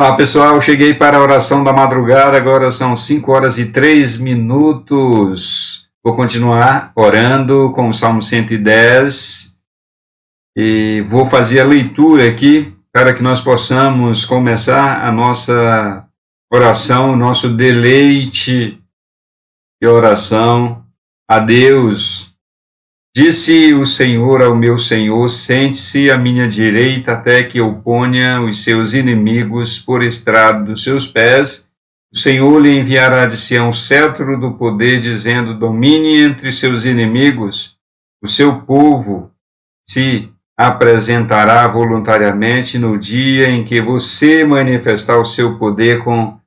Olá pessoal, cheguei para a oração da madrugada, agora são 5 horas e 3 minutos. Vou continuar orando com o Salmo 110 e vou fazer a leitura aqui para que nós possamos começar a nossa oração, o nosso deleite de oração a Deus. Disse o Senhor ao meu Senhor, sente-se à minha direita até que eu ponha os seus inimigos por estrado dos seus pés. O Senhor lhe enviará de Sião o cetro do poder, dizendo, domine entre seus inimigos. O seu povo se apresentará voluntariamente no dia em que você manifestar o seu poder com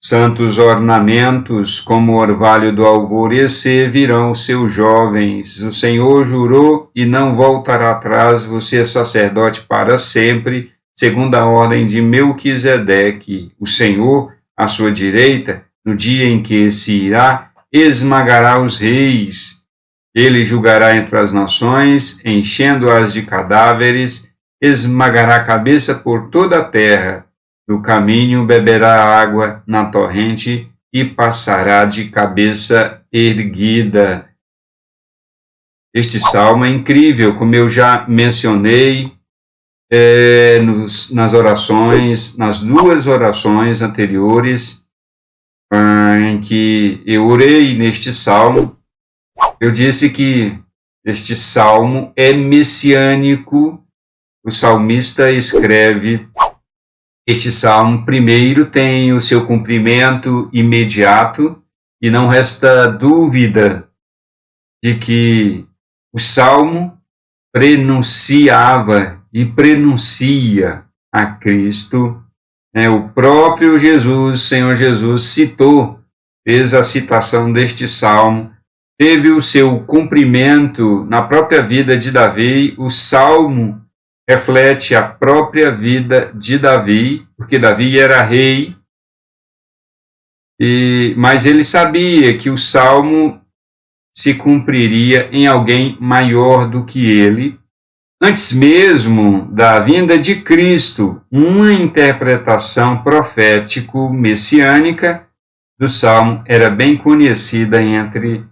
santos ornamentos, como o orvalho do alvorecer, virão os seus jovens. O Senhor jurou e não voltará atrás, você é sacerdote para sempre, segundo a ordem de Melquisedeque. O Senhor, à sua direita, no dia em que se irá, esmagará os reis. Ele julgará entre as nações, enchendo-as de cadáveres, esmagará a cabeça por toda a terra. No caminho beberá água na torrente e passará de cabeça erguida. Este salmo é incrível, como eu já mencionei nas orações, nas duas orações anteriores em que eu orei neste salmo. Eu disse que este salmo é messiânico. O salmista escreve este salmo, primeiro, tem o seu cumprimento imediato e não resta dúvida de que o salmo prenunciava e prenuncia a Cristo. O próprio Jesus, Senhor Jesus, fez a citação deste salmo, teve o seu cumprimento na própria vida de Davi. O salmo reflete a própria vida de Davi, porque Davi era rei, mas ele sabia que o salmo se cumpriria em alguém maior do que ele. Antes mesmo da vinda de Cristo, uma interpretação profético-messiânica do salmo era bem conhecida entre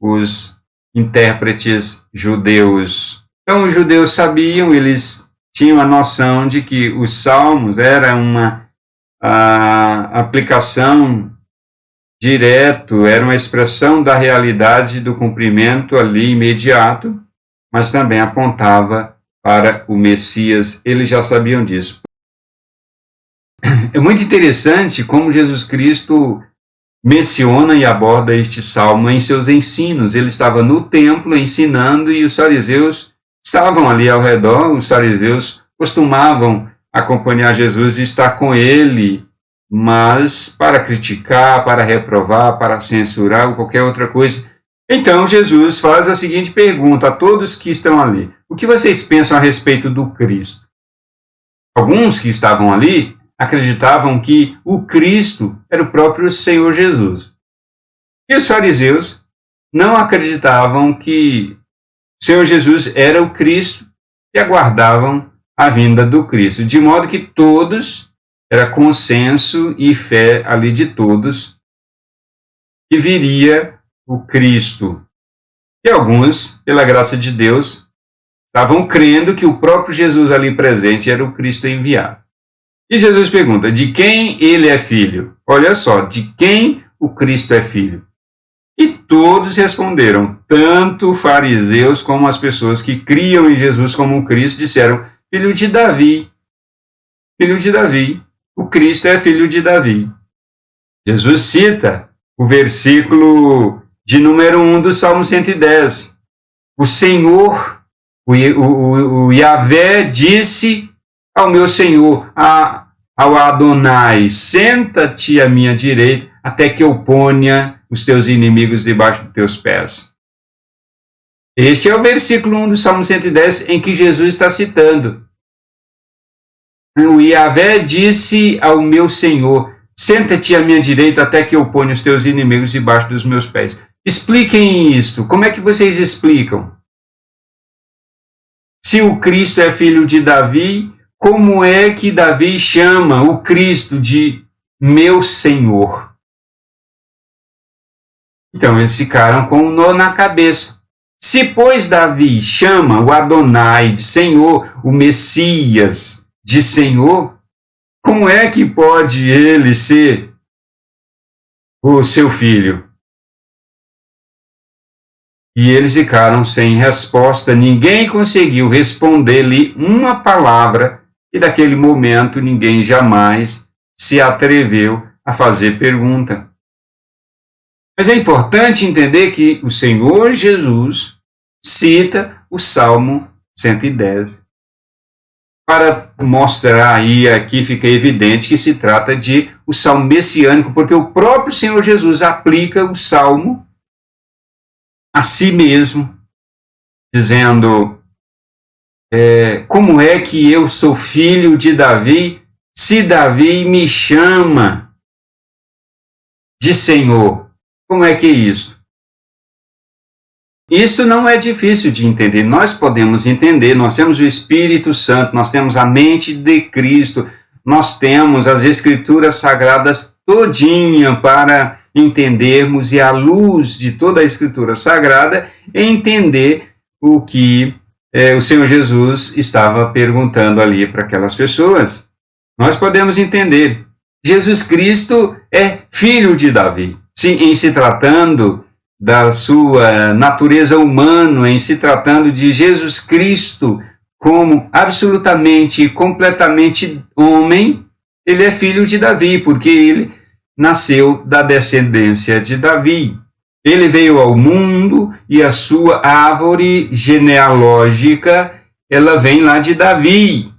os intérpretes judeus. Então, os judeus sabiam, eles tinham a noção de que os salmos era uma aplicação direto, era uma expressão da realidade do cumprimento ali imediato, mas também apontava para o Messias. Eles já sabiam disso. É muito interessante como Jesus Cristo menciona e aborda este salmo em seus ensinos. Ele estava no templo ensinando e os fariseus estavam ali ao redor. Os fariseus costumavam acompanhar Jesus e estar com ele, mas para criticar, para reprovar, para censurar ou qualquer outra coisa. Então Jesus faz a seguinte pergunta a todos que estão ali: o que vocês pensam a respeito do Cristo? Alguns que estavam ali acreditavam que o Cristo era o próprio Senhor Jesus. E os fariseus não acreditavam que o Senhor Jesus era o Cristo e aguardavam a vinda do Cristo. De modo que todos, era consenso e fé ali de todos, que viria o Cristo. E alguns, pela graça de Deus, estavam crendo que o próprio Jesus ali presente era o Cristo enviado. E Jesus pergunta, de quem ele é filho? Olha só, de quem o Cristo é filho? E todos responderam, tanto fariseus como as pessoas que criam em Jesus como o Cristo, disseram, filho de Davi, filho de Davi, o Cristo é filho de Davi. Jesus cita o versículo de número 1 do Salmo 110. O Senhor, o Yahvé disse ao meu Senhor, ao Adonai, senta-te à minha direita até que eu ponha os teus inimigos debaixo dos teus pés. Este é o versículo 1 do Salmo 110 em que Jesus está citando. O Yahvé disse ao meu Senhor, senta-te à minha direita até que eu ponha os teus inimigos debaixo dos meus pés. Expliquem isto. Como é que vocês explicam? Se o Cristo é filho de Davi, como é que Davi chama o Cristo de meu Senhor? Então eles ficaram com um nó na cabeça. Se, pois, Davi chama o Adonai de Senhor, o Messias de Senhor, como é que pode ele ser o seu filho? E eles ficaram sem resposta, ninguém conseguiu responder-lhe uma palavra, e daquele momento ninguém jamais se atreveu a fazer pergunta. Mas é importante entender que o Senhor Jesus cita o Salmo 110 para mostrar aí, aqui fica evidente que se trata de o Salmo messiânico, porque o próprio Senhor Jesus aplica o Salmo a si mesmo, dizendo, como é que eu sou filho de Davi, se Davi me chama de Senhor? Como é que é isso? Isso não é difícil de entender, nós podemos entender, nós temos o Espírito Santo, nós temos a mente de Cristo, nós temos as Escrituras Sagradas todinha para entendermos, e à luz de toda a Escritura Sagrada, entender o que o Senhor Jesus estava perguntando ali para aquelas pessoas. Nós podemos entender, Jesus Cristo é filho de Davi, em se tratando da sua natureza humana, em se tratando de Jesus Cristo como absolutamente, completamente homem, ele é filho de Davi, porque ele nasceu da descendência de Davi. Ele veio ao mundo e a sua árvore genealógica, ela vem lá de Davi,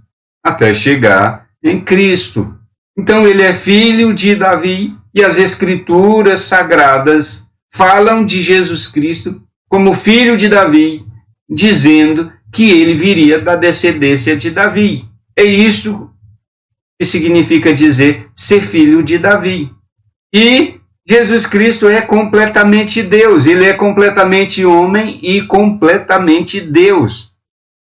até chegar em Cristo. Então ele é filho de Davi e as Escrituras Sagradas falam de Jesus Cristo como filho de Davi, dizendo que ele viria da descendência de Davi. É isso que significa dizer ser filho de Davi. E Jesus Cristo é completamente Deus, ele é completamente homem e completamente Deus.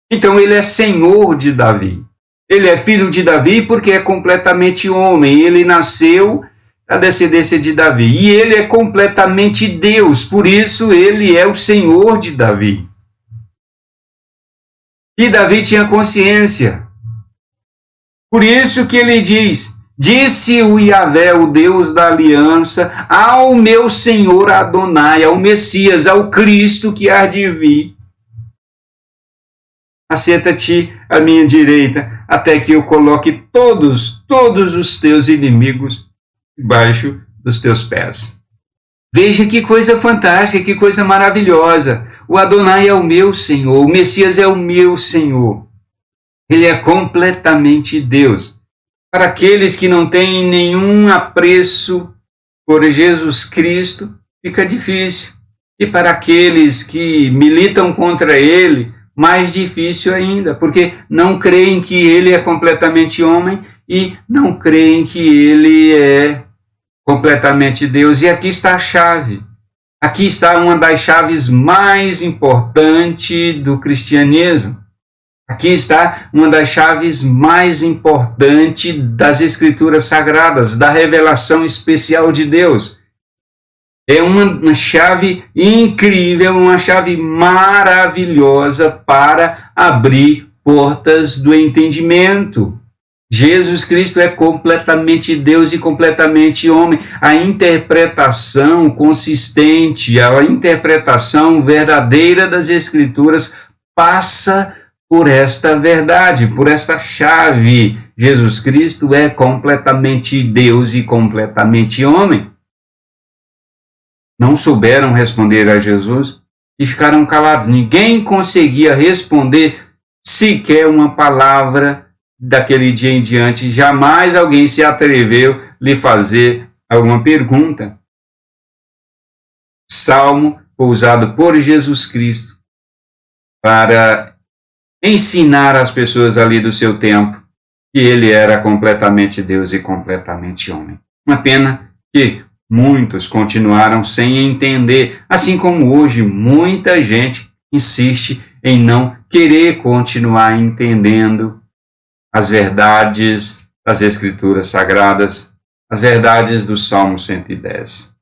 Então ele é Senhor de Davi. Ele é filho de Davi porque é completamente homem, ele nasceu da descendência de Davi. E ele é completamente Deus, por isso ele é o Senhor de Davi. E Davi tinha consciência. Por isso que ele diz, disse o Yahvé, o Deus da aliança, ao meu Senhor Adonai, ao Messias, ao Cristo que há de vir. Assenta-te à minha direita, até que eu coloque todos os teus inimigos debaixo dos teus pés. Veja que coisa fantástica, que coisa maravilhosa. O Adonai é o meu Senhor, o Messias é o meu Senhor. Ele é completamente Deus. Para aqueles que não têm nenhum apreço por Jesus Cristo, fica difícil. E para aqueles que militam contra ele, mais difícil ainda, porque não creem que ele é completamente homem e não creem que ele é completamente Deus. E aqui está a chave. Aqui está uma das chaves mais importantes do cristianismo. Aqui está uma das chaves mais importantes das Escrituras Sagradas, da revelação especial de Deus. É uma chave incrível, uma chave maravilhosa para abrir portas do entendimento. Jesus Cristo é completamente Deus e completamente homem. A interpretação consistente, a interpretação verdadeira das Escrituras passa por esta verdade, por esta chave. Jesus Cristo é completamente Deus e completamente homem. Não souberam responder a Jesus e ficaram calados. Ninguém conseguia responder sequer uma palavra daquele dia em diante. Jamais alguém se atreveu a lhe fazer alguma pergunta. O Salmo foi usado por Jesus Cristo para ensinar as pessoas ali do seu tempo que ele era completamente Deus e completamente homem. Uma pena que muitos continuaram sem entender, assim como hoje muita gente insiste em não querer continuar entendendo as verdades das Escrituras Sagradas, as verdades do Salmo 110.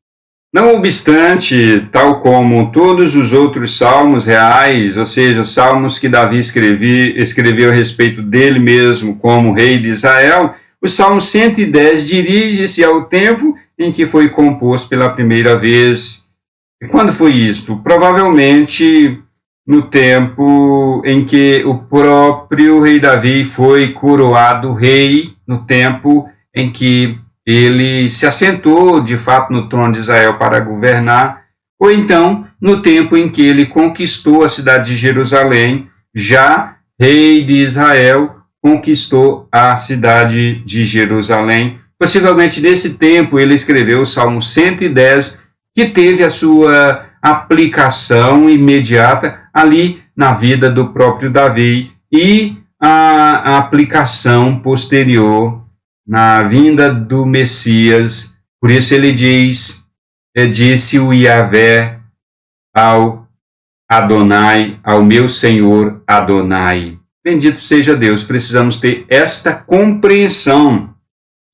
Não obstante, tal como todos os outros salmos reais, ou seja, salmos que Davi escreveu a respeito dele mesmo como rei de Israel, o Salmo 110 dirige-se ao tempo em que foi composto pela primeira vez. E quando foi isto? Provavelmente no tempo em que o próprio rei Davi foi coroado rei, no tempo em que ele se assentou, de fato, no trono de Israel para governar, ou então no tempo em que ele conquistou a cidade de Jerusalém, já rei de Israel, conquistou a cidade de Jerusalém. Possivelmente nesse tempo ele escreveu o Salmo 110, que teve a sua aplicação imediata ali na vida do próprio Davi e a aplicação posterior na vinda do Messias. Por isso ele diz, disse o Yahvé ao Adonai, ao meu Senhor Adonai. Bendito seja Deus, precisamos ter esta compreensão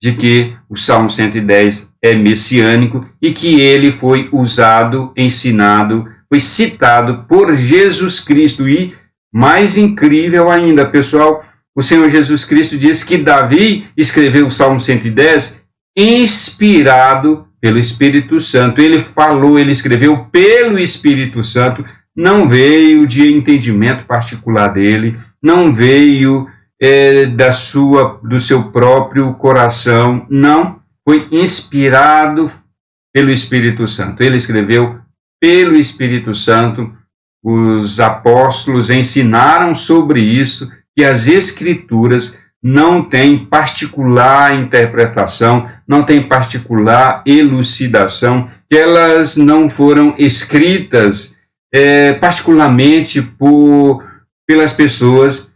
de que o Salmo 110 é messiânico e que ele foi usado, ensinado, foi citado por Jesus Cristo. E mais incrível ainda, pessoal, o Senhor Jesus Cristo diz que Davi escreveu o Salmo 110 inspirado pelo Espírito Santo. Ele falou, ele escreveu pelo Espírito Santo, não veio de entendimento particular dele, não veio do seu próprio coração, não, foi inspirado pelo Espírito Santo. Ele escreveu pelo Espírito Santo. Os apóstolos ensinaram sobre isso, que as Escrituras não têm particular interpretação, não têm particular elucidação, que elas não foram escritas particularmente pelas pessoas,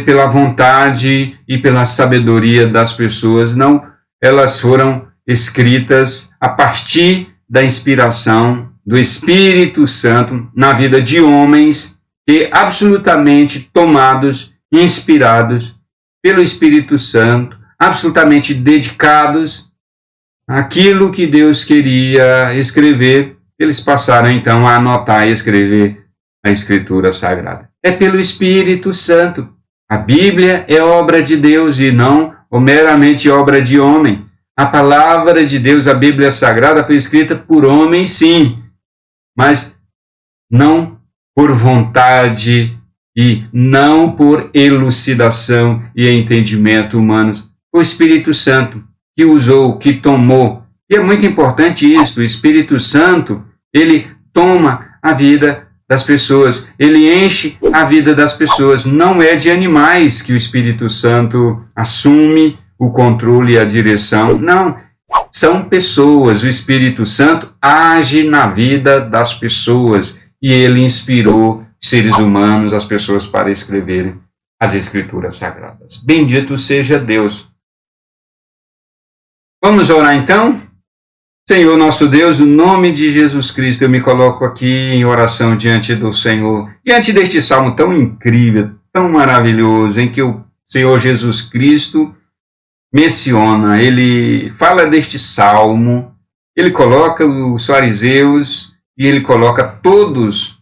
pela vontade e pela sabedoria das pessoas. Não, elas foram escritas a partir da inspiração do Espírito Santo na vida de homens que absolutamente tomados, inspirados pelo Espírito Santo, absolutamente dedicados àquilo que Deus queria escrever. Eles passaram então a anotar e escrever a Escritura Sagrada. É pelo Espírito Santo. A Bíblia é obra de Deus e não meramente obra de homem. A palavra de Deus, a Bíblia Sagrada, foi escrita por homem, sim, mas não por vontade e não por elucidação e entendimento humanos. O Espírito Santo que usou, que tomou. E é muito importante isso, o Espírito Santo, ele toma a vida das pessoas, ele enche a vida das pessoas. Não é de animais que o Espírito Santo assume o controle e a direção, não, são pessoas. O Espírito Santo age na vida das pessoas e ele inspirou seres humanos, as pessoas, para escreverem as Escrituras Sagradas. Bendito seja Deus. Vamos orar então? Senhor nosso Deus, no nome de Jesus Cristo, eu me coloco aqui em oração diante do Senhor, diante deste salmo tão incrível, tão maravilhoso, em que o Senhor Jesus Cristo menciona, ele fala deste salmo, ele coloca os fariseus e ele coloca todos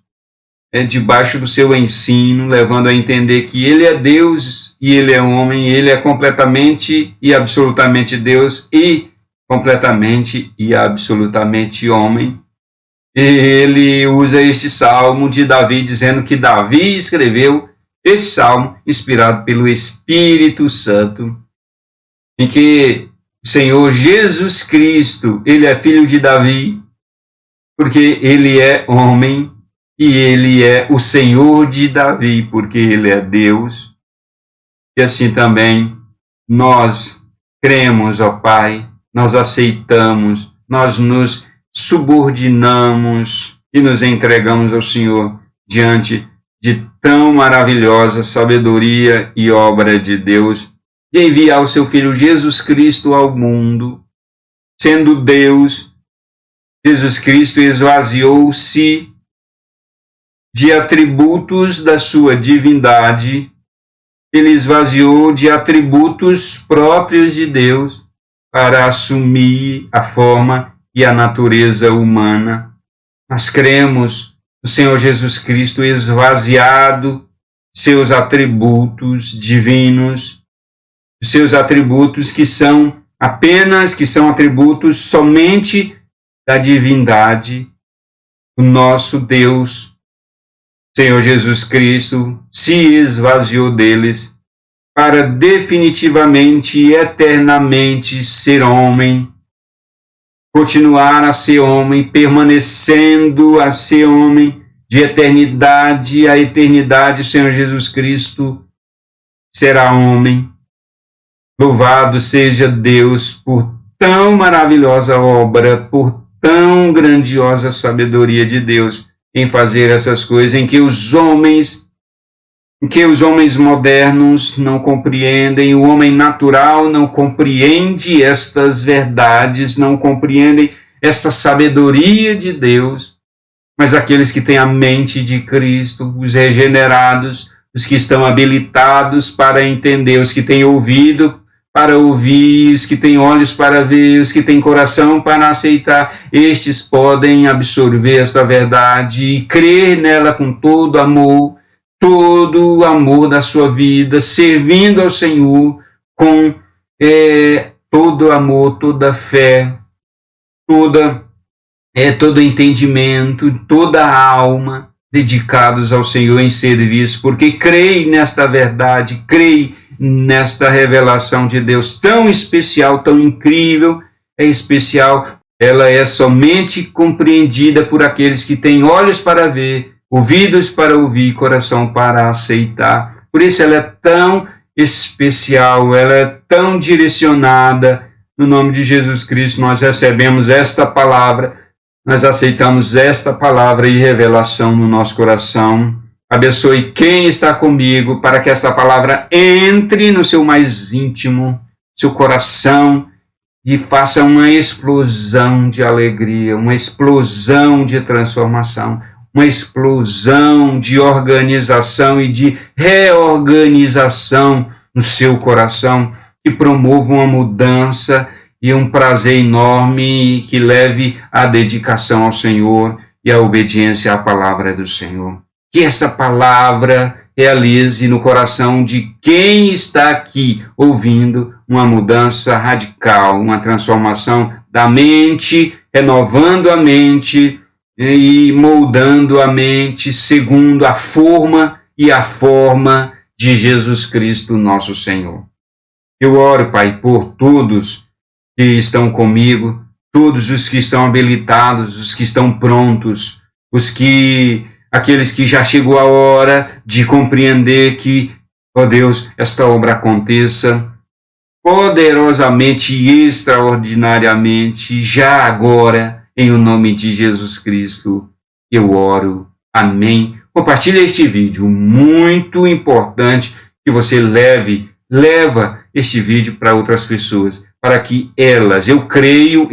debaixo do seu ensino, levando a entender que ele é Deus e ele é homem, ele é completamente e absolutamente Deus e completamente e absolutamente homem. E ele usa este salmo de Davi, dizendo que Davi escreveu esse salmo inspirado pelo Espírito Santo, em que o Senhor Jesus Cristo, ele é filho de Davi, porque ele é homem, e ele é o Senhor de Davi, porque ele é Deus. E assim também nós cremos, ó Pai, nós aceitamos, nós nos subordinamos e nos entregamos ao Senhor diante de tão maravilhosa sabedoria e obra de Deus, de enviar o seu Filho Jesus Cristo ao mundo. Sendo Deus, Jesus Cristo esvaziou-se de atributos da sua divindade. ele esvaziou de atributos próprios de Deus para assumir a forma e a natureza humana. Nós cremos no Senhor Jesus Cristo esvaziado seus atributos divinos, seus atributos que são atributos somente da divindade. O nosso Deus, Senhor Jesus Cristo, se esvaziou deles para definitivamente e eternamente ser homem, continuar a ser homem, permanecendo a ser homem de eternidade a eternidade. Senhor Jesus Cristo será homem. Louvado seja Deus por tão maravilhosa obra, por tão grandiosa sabedoria de Deus em fazer essas coisas, em que os homens modernos não compreendem, o homem natural não compreende estas verdades, não compreendem esta sabedoria de Deus, mas aqueles que têm a mente de Cristo, os regenerados, os que estão habilitados para entender, os que têm ouvido para ouvir, os que têm olhos para ver, os que têm coração para aceitar, estes podem absorver esta verdade e crer nela com todo o amor da sua vida, servindo ao Senhor com todo amor, toda fé, todo entendimento, toda a alma, dedicados ao Senhor em serviço, porque creem nesta verdade, creem nesta revelação de Deus tão especial, tão incrível, é especial, ela é somente compreendida por aqueles que têm olhos para ver, ouvidos para ouvir, coração para aceitar. Por isso ela é tão especial, ela é tão direcionada. No nome de Jesus Cristo nós recebemos esta palavra, nós aceitamos esta palavra e revelação no nosso coração. Abençoe quem está comigo para que esta palavra entre no seu mais íntimo, seu coração, e faça uma explosão de alegria, uma explosão de transformação, uma explosão de organização e de reorganização no seu coração, que promova uma mudança e um prazer enorme que leve à dedicação ao Senhor e à obediência à palavra do Senhor. Que essa palavra realize no coração de quem está aqui ouvindo uma mudança radical, uma transformação da mente, renovando a mente e moldando a mente segundo a forma e a forma de Jesus Cristo, nosso Senhor. Eu oro, Pai, por todos que estão comigo, todos os que estão habilitados, os que estão prontos, aqueles que já chegou a hora de compreender que, ó Deus, esta obra aconteça poderosamente e extraordinariamente, já agora, em o nome de Jesus Cristo, eu oro. Amém. Compartilhe este vídeo, muito importante que você leva este vídeo para outras pessoas, para que elas, eu creio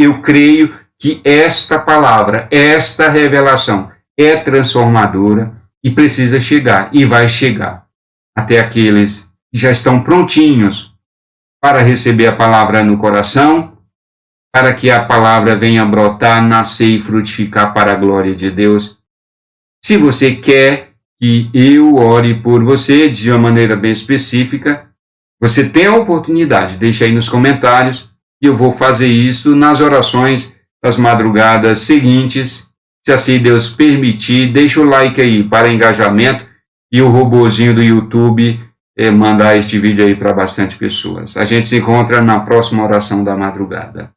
que esta palavra, esta revelação é transformadora e precisa chegar, e vai chegar até aqueles que já estão prontinhos para receber a palavra no coração, para que a palavra venha brotar, nascer e frutificar para a glória de Deus. Se você quer que eu ore por você de uma maneira bem específica, você tem a oportunidade, deixa aí nos comentários, e eu vou fazer isso nas orações das madrugadas seguintes. Se assim Deus permitir, deixa o like aí para engajamento e o robozinho do YouTube mandar este vídeo aí para bastante pessoas. A gente se encontra na próxima oração da madrugada.